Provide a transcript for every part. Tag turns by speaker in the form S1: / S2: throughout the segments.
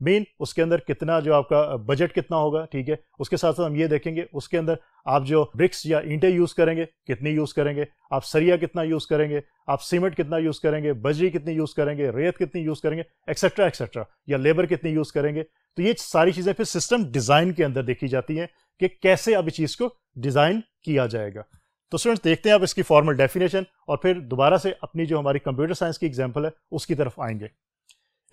S1: مین اس کے اندر کتنا جو آپ کا بجٹ کتنا ہوگا, ٹھیک ہے. اس کے ساتھ ساتھ ہم یہ دیکھیں گے اس کے اندر آپ جو برکس یا اینٹیں یوز کریں گے کتنی یوز کریں گے, آپ سریا کتنا یوز کریں گے, آپ سیمنٹ کتنا یوز کریں گے, بجری کتنی یوز کریں گے, ریت کتنی یوز کریں گے, ایکسیٹرا ایکسیٹرا, یا لیبر کتنی یوز کریں گے. تو یہ ساری چیزیں پھر سسٹم ڈیزائن کے اندر دیکھی جاتی ہیں کہ کیسے اب اس چیز کو ڈیزائن کیا جائے گا. تو اسٹوڈنٹس دیکھتے ہیں آپ اس کی فارمل ڈیفینیشن اور پھر دوبارہ سے اپنی جو ہماری کمپیوٹر سائنس کی ایگزامپل ہے اس کی طرف آئیں گے.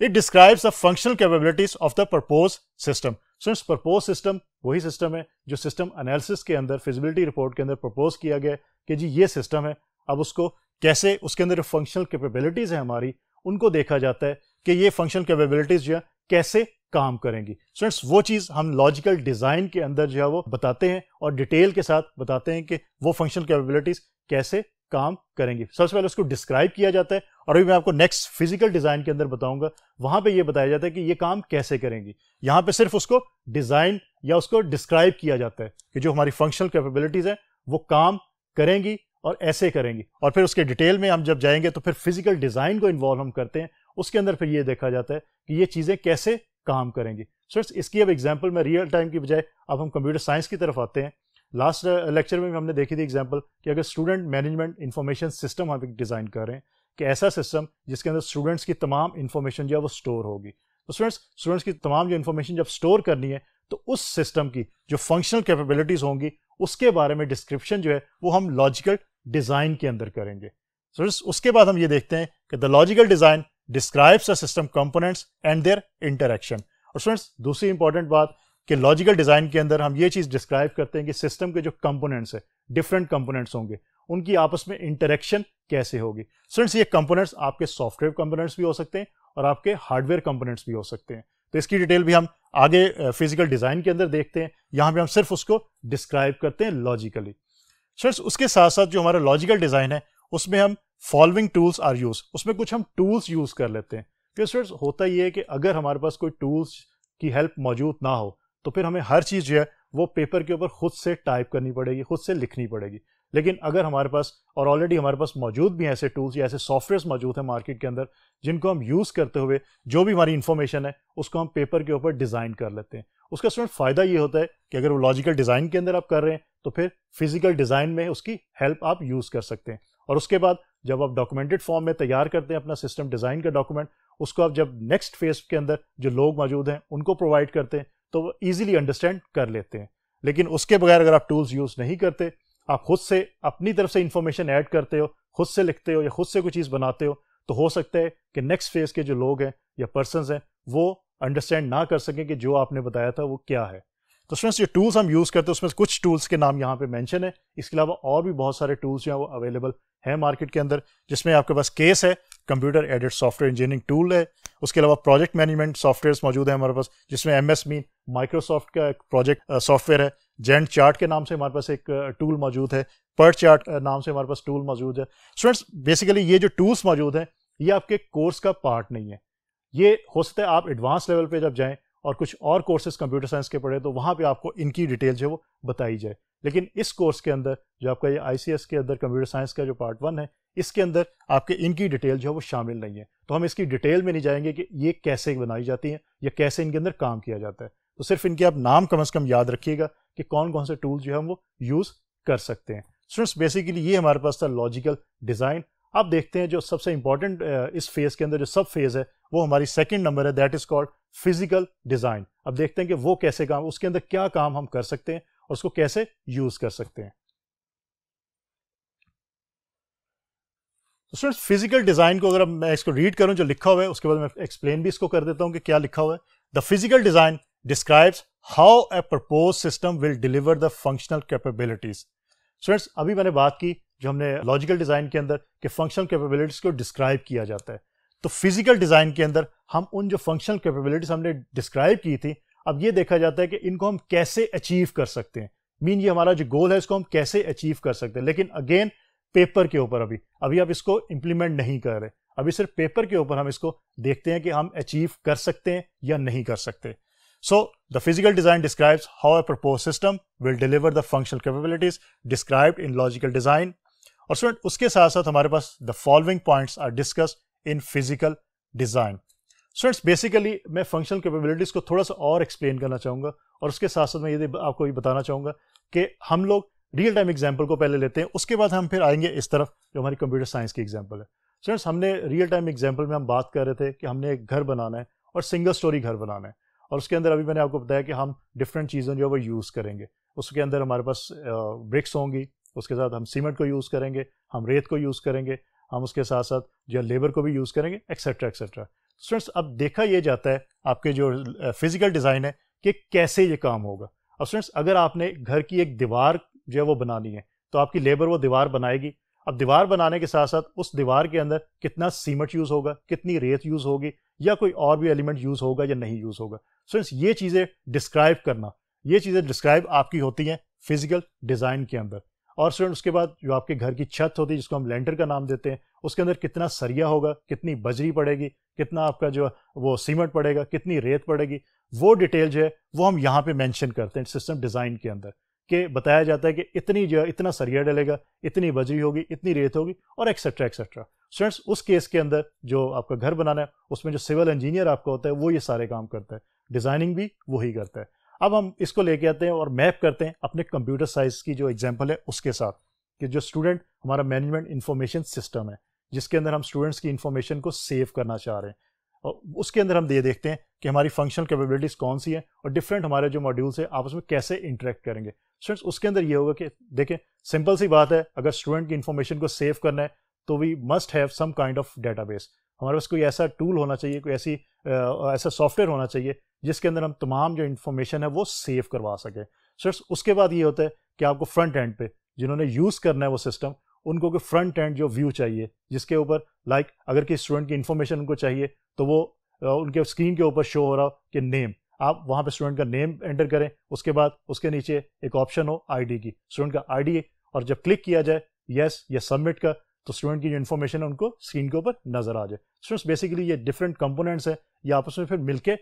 S1: It describes the functional capabilities of the proposed system. Since proposed system وہی سسٹم ہے جو سسٹم انالیسس کے اندر فیزیبلٹی رپورٹ کے اندر پرپوز کیا گیا کہ جی یہ سسٹم ہے, اب اس کو کیسے اس کے اندر جو فنکشنل کیپیبلٹیز ہیں ہماری ان کو دیکھا جاتا ہے کہ یہ فنکشنل کیپیبلٹیز جو ہے کیسے کام کریں گی. اسٹوڈنٹس وہ چیز ہم لاجیکل ڈیزائن کے اندر جو ہے وہ بتاتے ہیں اور ڈیٹیل کے ساتھ بتاتے ہیں کہ وہ فنکشنل کیپیبلٹیز کیسے کام کریں گی. سب سے پہلے اس کو ڈسکرائب کیا جاتا ہے اور ابھی میں آپ کو نیکسٹ فزیکل ڈیزائن کے اندر بتاؤں گا, وہاں پہ یہ بتایا جاتا ہے کہ یہ کام کیسے کریں گی. یہاں پہ صرف اس کو ڈیزائن یا اس کو ڈسکرائب کیا جاتا ہے کہ جو ہماری فنکشنل کیپیبلٹیز ہیں وہ کام کریں گی اور ایسے کریں گی, اور پھر اس کے ڈیٹیل میں ہم جب جائیں گے تو پھر فزیکل ڈیزائن کو انوالو ہم کرتے ہیں, اس کے اندر پھر یہ دیکھا جاتا ہے کہ یہ چیزیں کیسے کام کریں گی. سو اس کی اب ایگزامپل میں ریئل ٹائم کی بجائے اب ہم کمپیوٹر سائنس کی طرف آتے ہیں. لاسٹ لیکچر میں ہم نے دیکھی تھی ایگزامپل کہ اگر اسٹوڈنٹ مینجمنٹ انفارمیشن سسٹم ہم ڈیزائن کر رہے ہیں کہ ایسا سسٹم جس کے اندر اسٹوڈنٹس کی تمام انفارمیشن جو ہے وہ اسٹور ہوگی. تو اسٹوڈنٹس کی تمام جو انفارمیشن جب اسٹور کرنی ہے تو اس سسٹم کی جو فنکشنل کیپیبلٹیز ہوں گی اس کے بارے میں ڈسکرپشن جو ہے وہ ہم لاجیکل ڈیزائن کے اندر کریں گے. اس کے بعد ہم یہ دیکھتے ہیں کہ the logical design describes the system components and their interaction. اور اسٹوڈنٹس دوسری امپورٹنٹ بات کہ لاجیکل ڈیزائن کے اندر ہم یہ چیز ڈسکرائب کرتے ہیں کہ سسٹم کے جو کمپوننٹس ہیں ڈفرینٹ کمپوننٹس ہوں گے ان کی آپس میں انٹریکشن کیسے ہوگی. اسٹوڈنٹس یہ کمپوننٹس آپ کے سافٹ ویئر کمپوننٹس بھی ہو سکتے ہیں اور آپ کے ہارڈ ویئر کمپوننٹس بھی ہو سکتے ہیں. تو اس کی ڈیٹیل بھی ہم آگے فزیکل ڈیزائن کے اندر دیکھتے ہیں, یہاں پہ ہم صرف اس کو ڈسکرائب کرتے ہیں لاجیکلی. اسٹوڈنٹس اس کے ساتھ ساتھ جو ہمارا لاجیکل ڈیزائن ہے اس میں ہم فالوئنگ ٹولس آر یوز, اس میں کچھ ہم ٹولس یوز کر لیتے ہیں. کہ اسٹوڈنٹس ہوتا یہ ہے کہ اگر ہمارے پاس کوئی ٹولس کی ہیلپ موجود نہ ہو تو پھر ہمیں ہر چیز جو ہے وہ پیپر کے اوپر خود سے ٹائپ کرنی پڑے گی, خود سے لکھنی پڑے گی. لیکن اگر ہمارے پاس اور آلریڈی ہمارے پاس موجود بھی ہیں ایسے ٹولس یا ایسے سافٹ ویئرس موجود ہیں مارکیٹ کے اندر جن کو ہم یوز کرتے ہوئے جو بھی ہماری انفارمیشن ہے اس کو ہم پیپر کے اوپر ڈیزائن کر لیتے ہیں. اس کا اسٹوڈنٹ فائدہ یہ ہوتا ہے کہ اگر وہ لاجیکل ڈیزائن کے اندر آپ کر رہے ہیں تو پھر فزیکل ڈیزائن میں اس کی ہیلپ آپ یوز کر سکتے ہیں. اور اس کے بعد جب آپ ڈاکومنٹڈ فارم میں تیار کرتے ہیں اپنا سسٹم ڈیزائن کا ڈاکومنٹ, اس کو آپ جب نیکسٹ فیز کے اندر جو لوگ موجود ہیں ان کو پرووائڈ کرتے ہیں تو وہ ایزیلی انڈرسٹینڈ کر لیتے ہیں. لیکن اس کے بغیر اگر آپ ٹولز یوز نہیں کرتے, آپ خود سے اپنی طرف سے انفارمیشن ایڈ کرتے ہو, خود سے لکھتے ہو یا خود سے کوئی چیز بناتے ہو, تو ہو سکتا ہے کہ نیکسٹ فیز کے جو لوگ ہیں یا پرسنز ہیں وہ انڈرسٹینڈ نہ کر سکیں کہ جو آپ نے بتایا تھا وہ کیا ہے. تو اسٹوڈنٹس جو ٹولس ہم یوز کرتے ہیں اس میں کچھ ٹولس کے نام یہاں پہ مینشن ہے, اس کے علاوہ اور بھی بہت سارے ٹولس جو ہیں وہ اویلیبل ہیں مارکیٹ کے اندر, جس میں آپ کے پاس کیس ہے, computer aided software engineering tool ہے. اس کے علاوہ پروجیکٹ مینجمنٹ سافٹ ویئرس موجود ہیں ہمارے پاس جس میں MS مین مائکروسافٹ کا ایک پروجیکٹ سافٹ ویئر ہے. جینٹ چارٹ کے نام سے ہمارے پاس ایک ٹول موجود ہے. پرٹ چارٹ نام سے ہمارے پاس ٹول موجود ہے. اسٹوڈنٹس بیسیکلی یہ جو ٹولس موجود ہیں یہ آپ کے کورس کا پارٹ نہیں ہے. یہ ہو سکتا ہے آپ ایڈوانس لیول پہ جب جائیں اور کچھ اور کورسز کمپیوٹر سائنس کے پڑھیں تو وہاں پہ آپ کو ان کی ڈیٹیل جو ہے وہ بتائی جائے. لیکن اس کورس کے اندر جو آپ کا یہ ICS کے اندر کمپیوٹر سائنس کا جو پارٹ 1 ہے اس کے اندر آپ کے ان کی ڈیٹیل جو ہے وہ شامل نہیں ہے. تو ہم اس کی ڈیٹیل میں نہیں جائیں گے کہ یہ کیسے بنائی جاتی ہیں یا کیسے ان کے اندر کام کیا جاتا ہے. تو صرف ان کے آپ نام کم از کم یاد رکھیے گا کہ کون کون سے ٹولز جو ہے ہم وہ یوز کر سکتے ہیں. اسٹوڈنٹس بیسیکلی یہ ہمارے پاس تھا لاجیکل ڈیزائن. آپ دیکھتے ہیں جو سب سے امپورٹنٹ اس فیز کے اندر جو سب فیز ہے وہ ہماری سیکنڈ نمبر ہے, that is called physical design. اب دیکھتے ہیں کہ وہ کیسے کام, اس کے اندر کیا کام ہم کر سکتے ہیں اور اس کو کیسے یوز کر سکتے ہیں. اسٹوڈنٹس فزیکل ڈیزائن کو اگر میں اس کو ریڈ کروں جو لکھا ہوا ہے اس کے بعد میں ایکسپلین بھی اس کو کر دیتا ہوں کہ کیا لکھا ہوا ہے. The physical design describes how a propose system will deliver the functional capabilities. Students ابھی میں نے بات کی جو ہم نے لاجیکل ڈیزائن کے اندر کہ فنکشنل کیپیبلٹیز کو ڈسکرائب کیا جاتا ہے, تو فزیکل ڈیزائن کے اندر ہم ان جو فنکشنل کیپیبلٹیز ہم نے ڈسکرائب کی تھی اب یہ دیکھا جاتا ہے کہ ان کو ہم کیسے اچیو کر سکتے ہیں. یہ ہمارا جو گول ہے اس کو ہم کیسے اچیو کر سکتے ہیں. لیکن اگین پیپر کے اوپر ابھی آپ اس کو امپلیمنٹ نہیں کر رہے, ابھی صرف پیپر کے اوپر ہم اس کو دیکھتے ہیں کہ ہم اچیو کر سکتے ہیں یا نہیں کر سکتے. So the physical design describes how a propose system will deliver the functional capabilities described in logical design. اور اس کے ساتھ ساتھ ہمارے پاس the following points are discussed in physical design. Students basically میں فنکشنل کیپیبلٹیز کو تھوڑا سا اور ایکسپلین کرنا چاہوں گا, اور اس کے ساتھ ساتھ میں یہ آپ کو یہ بتانا چاہوں گا کہ ہم لوگ ریئل ٹائم ایگزامپل کو پہلے لیتے ہیں, اس کے بعد ہم پھر آئیں گے اس طرف جو ہماری کمپیوٹر سائنس کی ایگزامپل ہے. اسٹوڈنٹس ہم نے ریئل ٹائم ایگزامپل میں ہم بات کر رہے تھے کہ ہم نے ایک گھر بنانا ہے اور سنگل سٹوری گھر بنانا ہے, اور اس کے اندر ابھی میں نے آپ کو بتایا کہ ہم ڈفرینٹ چیزیں جو ہے وہ یوز کریں گے. اس کے اندر ہمارے پاس برکس ہوں گی, اس کے ساتھ ہم سیمنٹ کو یوز کریں گے, ہم ریت کو یوز کریں گے, ہم اس کے ساتھ ساتھ جو لیبر کو بھی یوز کریں گے, ایکسیٹرا ایکسیٹرا. اسٹوڈنٹس اب دیکھا یہ جاتا ہے آپ کے جو فزیکل ڈیزائن ہے کہ کیسے یہ کام ہوگا. اب اسٹوڈنٹس اگر آپ نے گھر کی ایک دیوار جو ہے وہ بنانی ہے تو آپ کی لیبر وہ دیوار بنائے گی. اب دیوار بنانے کے ساتھ ساتھ اس دیوار کے اندر کتنا سیمنٹ یوز ہوگا, کتنی ریت یوز ہوگی, یا کوئی اور بھی ایلیمنٹ یوز ہوگا یا نہیں یوز ہوگا. اسٹوڈنٹس یہ چیزیں ڈسکرائب کرنا, یہ چیزیں ڈسکرائب آپ کی ہوتی ہیں فزیکل ڈیزائن کے اندر. اور اسٹوڈنٹ اس کے بعد جو آپ کے گھر کی چھت ہوتی ہے جس کو ہم لینٹر کا نام دیتے ہیں, اس کے اندر کتنا سریا ہوگا, کتنی بجری پڑے گی, کتنا آپ کا جو وہ سیمنٹ پڑے گا, کتنی ریت پڑے گی, وہ ڈیٹیل جو ہے وہ ہم یہاں پہ مینشن کرتے ہیں سسٹم ڈیزائن کے اندر, کہ بتایا جاتا ہے کہ اتنی جو اتنا سریا ڈلے گا, اتنی بجری ہوگی, اتنی ریت ہوگی, اور ایکسیٹرا ایکسیٹرا. اسٹوڈنٹس اس کیس کے اندر جو آپ کا گھر بنانا ہے اس میں جو سول انجینئر آپ کا ہوتا ہے وہ یہ سارے کام کرتا ہے, ڈیزائننگ بھی وہی کرتا ہے. اب ہم اس کو لے کے آتے ہیں اور میپ کرتے ہیں اپنے کمپیوٹر سائنس کی جو ایگزامپل ہے اس کے ساتھ, کہ جو اسٹوڈنٹ ہمارا مینجمنٹ انفارمیشن سسٹم ہے جس کے اندر ہم اسٹوڈنٹس کی انفارمیشن کو سیو کرنا چاہ رہے ہیں, اور اس کے اندر ہم یہ دیکھتے ہیں کہ ہماری فنکشنل کیپیبلٹیز کون سی ہیں اور ڈفرینٹ ہمارے جو ماڈیولس ہیں آپس میں کیسے انٹریکٹ کریں گے. اسٹوڈنٹس اس کے اندر یہ ہوگا کہ دیکھیں سمپل سی بات ہے, اگر اسٹوڈنٹ کی انفارمیشن کو سیو کرنا ہے تو we must have some kind of database. ہمارے پاس کوئی ایسا ٹول ہونا چاہیے, کوئی ایسا سافٹ ویئر ہونا چاہیے جس کے اندر ہم تمام جو انفارمیشن ہے وہ سیو کروا سکیں. اسٹوڈنٹس اس کے بعد یہ ہوتا ہے کہ آپ کو فرنٹ اینڈ پہ جنہوں نے یوز کرنا ہے وہ سسٹم, ان کو کوئی فرنٹ اینڈ جو ویو چاہیے جس کے اوپر لائک اگر کہ اسٹوڈنٹ کی انفارمیشن ان کو چاہیے تو وہ ان کے اسکرین کے اوپر شو ہو رہا ہو کہ نیم, آپ وہاں پہ اسٹوڈنٹ کا نیم انٹر کریں, اس کے بعد اس کے نیچے ایک آپشن ہو آئی ڈی کی, اسٹوڈنٹ کا آئی ڈی, اور جب کلک کیا جائے یس یا سبمٹ کا تو اسٹوڈنٹ کی جو انفارمیشن ہے ان کو اسکرین کے اوپر نظر آ جائے. اسٹوڈنٹس بیسیکلی یہ ڈفرینٹ کمپوننٹس ہیں, یہ آپس میں پھر مل کے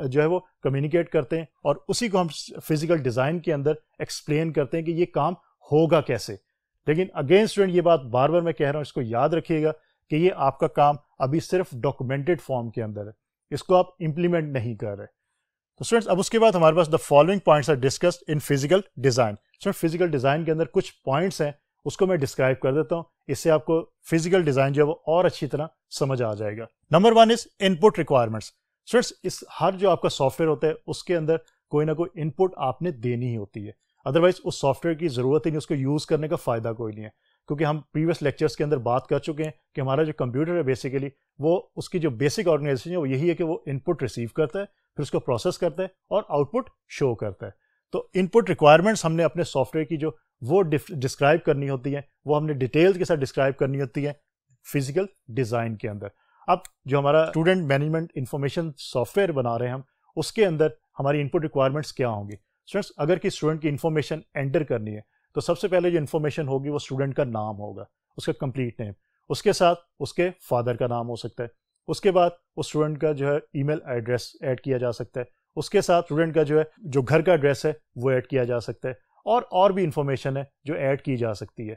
S1: جو ہے وہ کمیونیکیٹ کرتے ہیں, اور اسی کو ہم فزیکل ڈیزائن کے اندر ایکسپلین کرتے ہیں کہ یہ کام ہوگا کیسے. لیکن اگین اسٹوڈنٹ یہ بات بار بار میں کہہ رہا ہوں, اس کو یاد رکھیے گا کہ یہ آپ کا کام ابھی صرف ڈاکومنٹڈ فارم کے اندر ہے, اس کو آپ امپلیمنٹ نہیں کر رہے. تو اسٹوڈنٹس اب اس کے بعد ہمارے پاس the following points are discussed in physical design. Physical design کے اندر کچھ پوائنٹس ہیں, اس کو میں ڈسکرائب کر دیتا ہوں, اس سے آپ کو فزیکل ڈیزائن جو ہے وہ اور اچھی طرح سمجھ آ جائے گا. نمبر 1 از ان پٹ ریکوائرمنٹس. اسٹوڈنٹس اس ہر جو آپ کا سافٹ ویئر ہوتا ہے اس کے اندر کوئی نہ کوئی ان پٹ آپ نے دینی ہی ہوتی ہے, ادروائز اس سافٹ ویئر کی ضرورت ہی نہیں, اس کو یوز کرنے کا فائدہ کوئی نہیں ہے. کیونکہ ہم پریویس لیکچرز کے اندر بات کر چکے ہیں کہ ہمارا جو کمپیوٹر ہے بیسیکلی وہ اس کی جو بیسک آرگنائزیشن ہے وہ یہی ہے کہ وہ ان پٹ ریسیو کرتا ہے, پھر اس کو پروسیس کرتا ہے اور آؤٹ پٹ شو کرتا ہے. تو ان پٹ ریکوائرمنٹس ہم نے اپنے سافٹ ویئر کی جو وہ ڈسکرائب کرنی ہوتی ہیں, وہ ہم نے ڈیٹیل کے ساتھ ڈسکرائب کرنی ہوتی ہیں فزیکل ڈیزائن کے اندر. اب جو ہمارا student management information soft where بنا رہے ہیں ہم, اس کے اندر ہماری ان پٹ ریکوائرمنٹس کیا ہوں گی. اسٹوڈنٹس اگر کہ اسٹوڈنٹ کی انفارمیشن انٹر کرنی ہے تو سب سے پہلے جو انفارمیشن ہوگی وہ اسٹوڈنٹ کا نام ہوگا, اس کا کمپلیٹ نیم, اس کے ساتھ اس کے فادر کا نام ہو سکتا ہے, اس کے بعد اس اسٹوڈنٹ کا جو ہے ای میل ایڈریس ایڈ کیا جا سکتا ہے, اس کے ساتھ اسٹوڈنٹ کا جو ہے جو گھر کا ایڈریس ہے وہ ایڈ کیا جا سکتا ہے, اور بھی انفارمیشن ہے جو ایڈ کی جا سکتی ہے.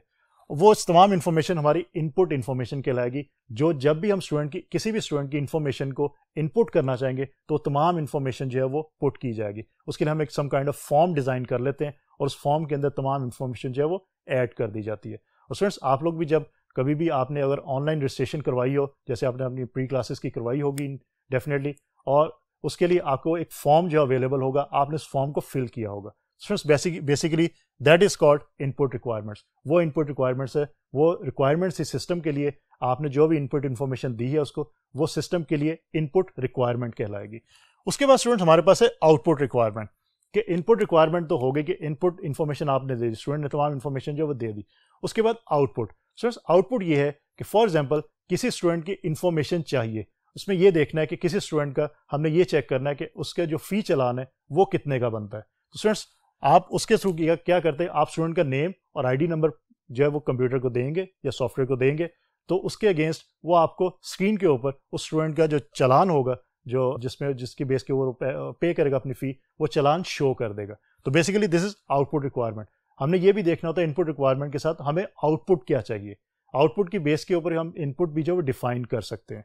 S1: وہ تمام انفارمیشن ہماری ان پٹ انفارمیشن کہلائے گی, جو جب بھی ہم اسٹوڈنٹ کی کسی بھی اسٹوڈنٹ کی انفارمیشن کو ان پٹ کرنا چاہیں گے تو تمام انفارمیشن جو ہے وہ پٹ کی جائے گی. اس کے لیے ہم ایک سم کائنڈ آف فارم ڈیزائن کر لیتے ہیں اور اس فارم کے اندر تمام انفارمیشن جو ہے وہ ایڈ کر دی جاتی ہے. اور اسٹوڈنٹس آپ لوگ بھی جب کبھی بھی آپ نے اگر آن لائن رجسٹریشن کروائی ہو, جیسے آپ نے اپنی پری کلاسز کی کروائی ہوگی ڈیفینیٹلی, اور اس کے لیے آپ کو ایک فارم جو اویلیبل ہوگا, آپ نے اس فارم کو فل کیا ہوگا. Basically that is called in put requirements. وہ ان پٹ ریکوائرمنٹس ہے, وہ ریکوائرمنٹس اس سسٹم کے لیے آپ نے جو بھی ان پٹ انفارمیشن دی ہے اس کو, وہ سسٹم کے لیے ان پٹ ریکوائرمنٹ کہلائے گی. اس کے بعد اسٹوڈنٹ ہمارے پاس ہے آؤٹ پٹ ریکوائرمنٹ, کہ ان پٹ ریکوائرمنٹ تو ہو گئی کہ ان پٹ انفارمیشن آپ نے دے دی, اسٹوڈنٹ نے تمام انفارمیشن جو وہ دے دی. اس کے بعد out put. Students out put یہ ہے کہ فار ایگزامپل کسی اسٹوڈنٹ کی انفارمیشن چاہیے, اس میں یہ دیکھنا ہے کہ کسی اسٹوڈنٹ کا ہم نے یہ چیک کرنا ہے کہ اس کا جو فی چلان ہے وہ کتنے کا بنتا ہے. تو اسٹوڈنٹس آپ اس کے تھرو کیا کرتے ہیں, آپ اسٹوڈنٹ کا نیم اور آئی ڈی نمبر جو ہے وہ کمپیوٹر کو دیں گے یا سافٹ ویئر کو دیں گے, تو اس کے اگینسٹ وہ آپ کو اسکرین کے اوپر اس اسٹوڈنٹ کا جو چلان ہوگا جو جس کی بیس کے اوپر پے کرے گا اپنی فی, وہ چلان شو کر دے گا. تو basically this is out put requirement. ہم نے یہ بھی دیکھنا ہوتا ہے ان پٹ ریکوائرمنٹ کے ساتھ ہمیں آؤٹ پٹ کیا چاہیے, آؤٹ پٹ کی بیس کے اوپر ہم ان پٹ بھی جو وہ ڈیفائن کر سکتے ہیں.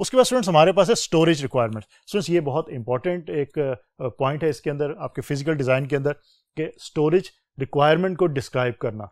S1: اس کے بعد اسٹوڈنٹس ہمارے پاس ہے اسٹوریج ریکوائرمنٹ. اسٹوڈنٹس یہ بہت امپورٹنٹ ایک پوائنٹ ہے اس کے اندر آپ کے فزیکل ڈیزائن کے اندر کہ اسٹوریج ریکوائرمنٹ کو ڈسکرائب کرنا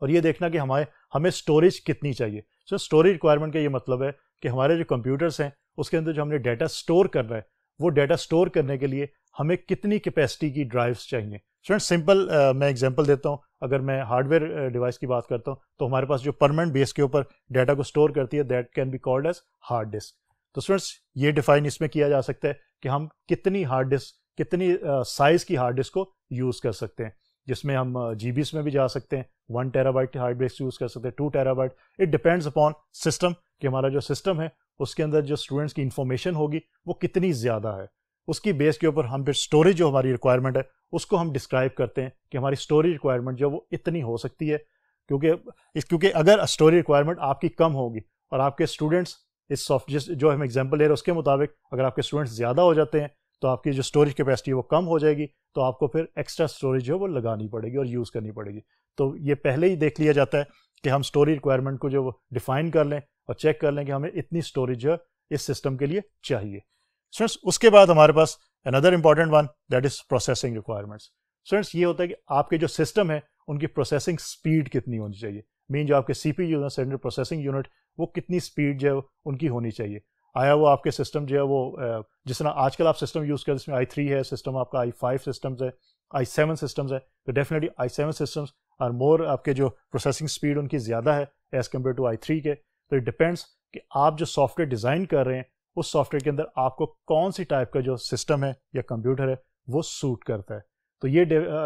S1: اور یہ دیکھنا کہ ہمیں اسٹوریج کتنی چاہیے. سو اسٹوریج ریکوائرمنٹ کا یہ مطلب ہے کہ ہمارے جو کمپیوٹرس ہیں اس کے اندر جو ہم نے ڈیٹا اسٹور کرنا ہے وہ ڈیٹا اسٹور کرنے کے لیے ہمیں کتنی کیپیسٹی کی ڈرائیوس چاہیے. اسٹوڈنٹ سمپل میں ایگزامپل دیتا ہوں. اگر میں ہارڈ ویئر ڈیوائس کی بات کرتا ہوں تو ہمارے پاس جو پرماننٹ بیس کے اوپر ڈیٹا کو اسٹور کرتی ہے that can be called as hard disk. تو اسٹوڈنٹس یہ ڈیفائن اس میں کیا جا سکتا ہے کہ ہم کتنی ہارڈ ڈسک کتنی سائز کی ہارڈ ڈسک کو یوز کر سکتے ہیں, جس میں ہم جی بیز میں بھی جا سکتے ہیں, 1 TB ہارڈ ڈسک یوز کر سکتے ہیں, 2 TB. It depends upon system کہ ہمارا جو سسٹم ہے اس کے اندر جو اسٹوڈنٹس کی انفارمیشن ہوگی وہ کتنی زیادہ ہے. اس کی بیس کے اوپر ہم پھر اسٹوریج جو ہماری ریکوائرمنٹ ہے اس کو ہم ڈسکرائب کرتے ہیں کہ ہماری اسٹوریج ریکوائرمنٹ جو وہ اتنی ہو سکتی ہے, کیونکہ اگر اسٹوریج ریکوائرمنٹ آپ کی کم ہوگی اور آپ کے اسٹوڈنٹس اس سافٹ جو ہم ایگزامپل لے رہے ہیں اس کے مطابق اگر آپ کے اسٹوڈنٹس زیادہ ہو جاتے ہیں تو آپ کی جو اسٹوریج کیپیسٹی ہے وہ کم ہو جائے گی, تو آپ کو پھر ایکسٹرا اسٹوریج جو ہے وہ لگانی پڑے گی اور یوز کرنی پڑے گی. تو یہ پہلے ہی دیکھ لیا جاتا ہے کہ ہم اسٹوریج ریکوائرمنٹ کو جو وہ ڈیفائن کر لیں اور چیک کر لیں کہ ہمیں اتنی اسٹوریج جو ہے اس سسٹم کے لیے چاہیے. اسٹوڈنٹس اس کے بعد ہمارے پاس another important one that is processing requirements. Students یہ ہوتا ہے کہ آپ کے جو سسٹم ہے ان کی پروسیسنگ اسپیڈ کتنی ہونی چاہیے. مین جو آپ کے C P U central processing unit وہ کتنی اسپیڈ جو ہے ان کی ہونی چاہیے. آیا وہ آپ کے سسٹم جو ہے وہ جس طرح آج کل آپ سسٹم یوز کریں اس میں i3 ہے سسٹم, آپ کا i5 سسٹمز ہے, i7 سسٹمز ہے, تو definitely i7 systems are more آپ کے جو پروسیسنگ اسپیڈ ان کی زیادہ ہے ایز کمپیئر ٹو i3 کے. تو اٹ ڈپینڈس کہ آپ جو سافٹ ویئر ڈیزائن کر رہے ہیں اس سافٹ ویئر کے اندر آپ کو کون سی ٹائپ کا جو سسٹم ہے یا کمپیوٹر ہے وہ سوٹ کرتا ہے. تو یہ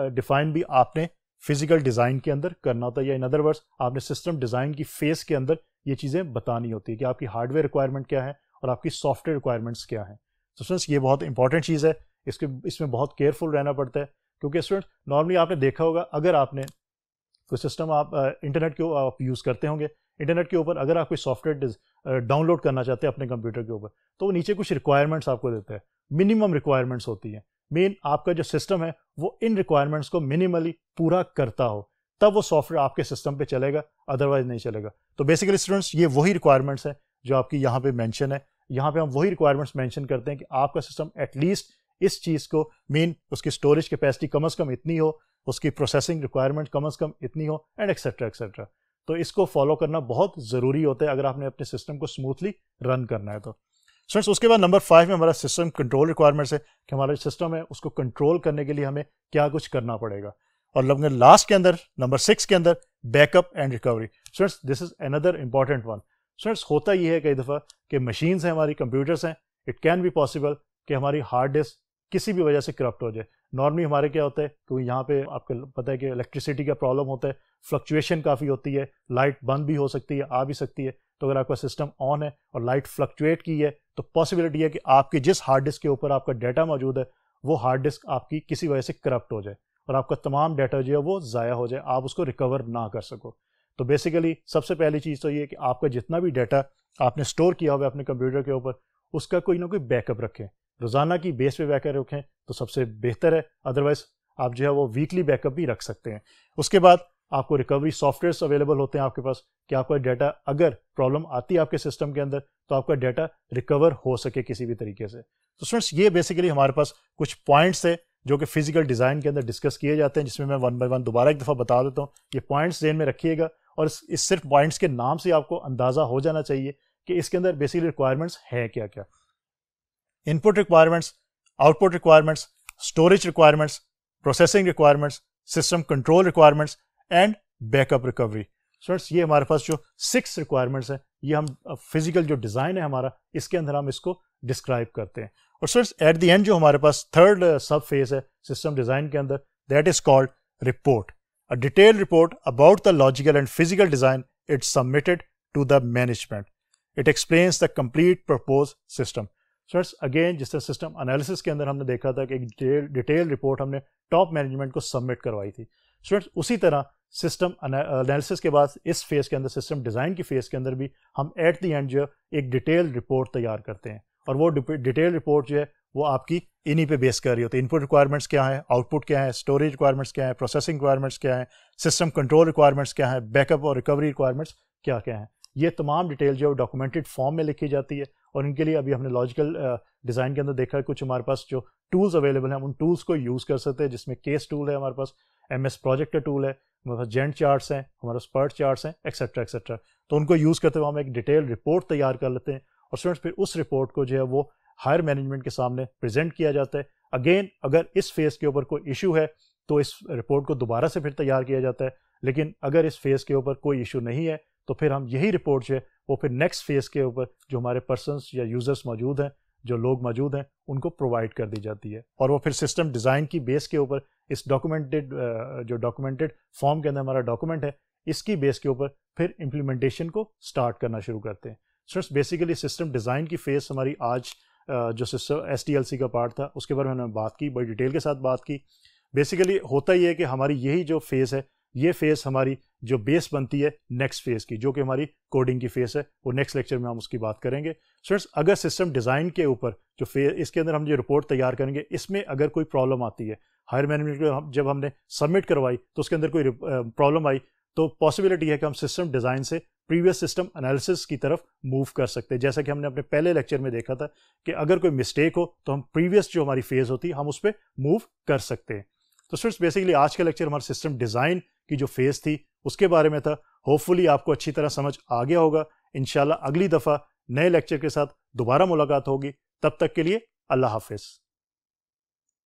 S1: ڈیفائن بھی آپ نے فزیکل ڈیزائن کے اندر کرنا ہوتا ہے, یا ان ادر ورڈس آپ نے سسٹم ڈیزائن کی فیس کے اندر یہ چیزیں بتانی ہوتی ہے کہ آپ کی ہارڈ ویئر ریکوائرمنٹ کیا ہے اور آپ کی سافٹ ویئر ریکوائرمنٹس کیا ہیں. تو اسٹوڈنٹس یہ بہت انپورٹنٹ چیز ہے, اس میں بہت کیئرفل رہنا پڑتا ہے, کیونکہ اسٹوڈنٹ نارملی آپ نے دیکھا ہوگا اگر آپ نے کوئی سسٹم آپ انٹرنیٹ کے آپ یوز کرتے ہوں گے, انٹرنیٹ کے اوپر اگر آپ کوئی سافٹ ویئر ڈاؤن لوڈ کرنا چاہتے ہیں اپنے کمپیوٹر کے اوپر تو وہ نیچے کچھ ریکوائرمنٹس آپ کو دیتا ہے, منیمم ریکوائرمنٹس ہوتی ہیں. مین آپ کا جو سسٹم ہے وہ ان ریکوائرمنٹس کو منیملی پورا کرتا ہو تب وہ سافٹ ویئر آپ کے سسٹم پہ چلے گا, ادروائز نہیں چلے گا. تو بیسیکلی اسٹوڈنٹس یہ وہی ریکوائرمنٹس ہیں جو آپ کی یہاں پہ مینشن ہے. یہاں پہ ہم وہی ریکوائرمنٹس مینشن کرتے ہیں کہ آپ کا سسٹم ایٹ لیسٹ اس چیز کو مین اس کی اسٹوریج کیپیسٹی کم از کم اتنی ہو, اس کی پروسیسنگ ریکوائرمنٹ کم از کم اتنی ہو, اینڈ ایکسیٹرا ایکسیٹرا. تو اس کو فالو کرنا بہت ضروری ہوتا ہے اگر آپ نے اپنے سسٹم کو اسموتھلی رن کرنا ہے. تو اسٹوڈنٹس اس کے بعد نمبر 5 میں ہمارا سسٹم کنٹرول ریکوائرمنٹس ہے کہ ہمارا جو سسٹم ہے اس کو کنٹرول کرنے کے لیے ہمیں کیا کچھ کرنا پڑے گا. اور لاسٹ کے اندر نمبر 6 کے اندر backup and recovery. Students this is اندر امپورٹنٹ ون. اسٹوڈنٹس ہوتا یہ ہے کئی دفعہ کہ مشینس ہیں ہماری, کمپیوٹرس ہیں, اٹ کین بی پاسبل کہ ہماری ہارڈ ڈسک کسی بھی وجہ سے کرپٹ ہو جائے. نارملی ہمارے کیا ہوتا ہے کیونکہ یہاں پہ آپ کو پتہ ہے کہ الیکٹریسٹی کا پرابلم ہوتا ہے, فلکچویشن کافی ہوتی ہے, لائٹ بند بھی ہو سکتی ہے, آ بھی سکتی ہے. تو اگر آپ کا سسٹم آن ہے اور لائٹ فلکچویٹ کی ہے تو پاسبلٹی ہے کہ آپ کی جس ہارڈ ڈسک کے اوپر آپ کا ڈیٹا موجود ہے وہ ہارڈ ڈسک آپ کی کسی وجہ سے کرپٹ ہو جائے اور آپ کا تمام ڈیٹا جو ہے وہ ضائع ہو جائے, آپ اس کو ریکور نہ کر سکو. تو بیسیکلی سب سے پہلی چیز تو یہ کہ آپ کا جتنا بھی ڈیٹا آپ نے اسٹور کیا ہوا ہے اپنے کمپیوٹر کے اوپر اس کا کوئی نہ کوئی بیک اپ رکھیں, روزانہ کی بیس پہ بیک اپ رکھیں تو سب سے بہتر ہے. ادروائز آپ جو ہے وہ ویکلی بیک اپ بھی رکھ سکتے ہیں. اس کے بعد آپ کو ریکوری سافٹ ویئرس اویلیبل ہوتے ہیں آپ کے پاس کہ آپ کا ڈیٹا اگر پرابلم آتی ہے آپ کے سسٹم کے اندر تو آپ کا ڈیٹا ریکور ہو سکے کسی بھی طریقے سے. تو اسٹوڈنٹس یہ بیسیکلی ہمارے پاس کچھ پوائنٹس ہے جو کہ فزیکل ڈیزائن کے اندر ڈسکس کیے جاتے ہیں, جس میں 1 بائی 1 دوبارہ ایک دفعہ بتا دیتا ہوں. یہ پوائنٹس ذہن میں رکھیے گا اور اس صرف پوائنٹس کے نام سے آپ کو اندازہ ہو جانا چاہیے کہ اس کے اندر بیسیکلی ریکوائرمنٹس ہے کیا کیا. Input requirements, output requirements, storage requirements, processing requirements, system control requirements and backup recovery. Students یہ ہمارے پاس جو 6 ریکوائرمنٹس ہیں یہ ہم فزیکل جو ڈیزائن ہے ہمارا اس کے اندر ہم اس کو ڈسکرائب کرتے ہیں. اور اسٹوڈنٹس ایٹ دی اینڈ جو ہمارے پاس 3rd سب فیز ہے سسٹم ڈیزائن کے اندر, that is called report. A detailed report about the logical and physical design it's submitted to the management. It explains the complete proposed system. So again جس طرح system analysis کے اندر ہم نے دیکھا تھا کہ ایک ڈیٹیل رپورٹ ہم نے ٹاپ مینجمنٹ کو سبمٹ کروائی تھی. اسٹوڈنٹس اسی طرح سسٹم انالیسس کے بعد اس فیز کے اندر سسٹم ڈیزائن کی فیز کے اندر بھی ہم ایٹ دی اینڈ جو ہے ایک ڈیٹیل رپورٹ تیار کرتے ہیں, اور وہ ڈیٹیل رپورٹ جو ہے وہ آپ کی انہی پہ بیس کر رہی ہوتی ہے. ان پٹ ریکوائرمنٹس کیا ہیں, آؤٹ پٹ کیا ہے, اسٹوریج ریکوائرمنٹس کیا ہیں, پروسیسنگ ریکوائرمنٹس کیا ہیں, سسٹم کنٹرول ریکوائرمنٹس کیا ہیں, بیک اپ اور ریکوری ریکوائرمنٹس کیا کیا ہیں. یہ تمام ڈیٹیل جو ہے ڈاکومنٹڈ فارم میں لکھی جاتی ہے، اور ان کے لیے ابھی ہم نے لاجیکل ڈیزائن کے اندر دیکھا ہے کچھ ہمارے پاس جو ٹولز اویلیبل ہیں، ان ٹولز کو یوز کر سکتے ہیں، جس میں کیس ٹول ہے ہمارے پاس، ایم ایس پروجیکٹ کا ٹول ہے ہمارے پاس، جینٹ چارٹس ہیں ہمارے پاس، پرٹ چارٹس ہیں، ایکسیٹرا ایکسیٹرا. تو ان کو یوز کرتے ہوئے ہم ایک ڈیٹیل رپورٹ تیار کر لیتے ہیں، اور اسٹوڈنٹس پھر اس رپورٹ کو جو ہے وہ ہائر مینجمنٹ کے سامنے پریزنٹ کیا جاتا ہے. اگین اگر اس فیز کے اوپر کوئی ایشو ہے تو اس رپورٹ کو دوبارہ سے پھر تیار کیا جاتا ہے، لیکن اگر اس فیز کے اوپر کوئی ایشو نہیں ہے تو پھر ہم یہی رپورٹ جو ہے وہ پھر نیکسٹ فیز کے اوپر جو ہمارے پرسنس یا یوزرس موجود ہیں، جو لوگ موجود ہیں، ان کو پرووائڈ کر دی جاتی ہے، اور وہ پھر سسٹم ڈیزائن کی بیس کے اوپر اس ڈاکومنٹڈ فارم کے اندر ہمارا ڈاکومنٹ ہے، اس کی بیس کے اوپر پھر امپلیمنٹیشن کو سٹارٹ کرنا شروع کرتے ہیں. اسٹوڈنٹس بیسیکلی سسٹم ڈیزائن کی فیز ہماری آج جو سسٹم SDLC کا پارٹ تھا اس کے بارے میں ہم نے بات کی، بڑی ڈیٹیل کے ساتھ بات کی. بیسیکلی ہوتا یہ ہے کہ ہماری یہی جو فیز ہے، یہ فیز ہماری جو بیس بنتی ہے نیکسٹ فیز کی، جو کہ ہماری کوڈنگ کی فیز ہے. وہ نیکسٹ لیکچر میں ہم اس کی بات کریں گے. اسٹوڈنٹس اگر سسٹم ڈیزائن کے اوپر جو فیز، اس کے اندر ہم جو رپورٹ تیار کریں گے، اس میں اگر کوئی پرابلم آتی ہے، ہائر مینجمنٹ کو جب ہم نے سبمٹ کروائی تو اس کے اندر کوئی پرابلم آئی، تو پاسبلٹی ہے کہ ہم سسٹم ڈیزائن سے پریویس سسٹم انالیسس کی طرف موو کر سکتے ہیں. جیسا کہ ہم نے اپنے پہلے لیکچر میں دیکھا تھا کہ اگر کوئی مسٹیک ہو تو ہم پریویس جو ہماری فیز ہوتی ہے ہم اس پہ موو کر سکتے ہیں. تو اسٹوڈنٹس بیسیکلی آج کا لیکچر ہمارا سسٹم ڈیزائن کی جو فیز تھی اس کے بارے میں تھا. ہوپ فلی آپ کو اچھی طرح سمجھ آ گیا ہوگا. انشاءاللہ اگلی دفعہ نئے لیکچر کے ساتھ دوبارہ ملاقات ہوگی. تب تک کے لیے اللہ حافظ.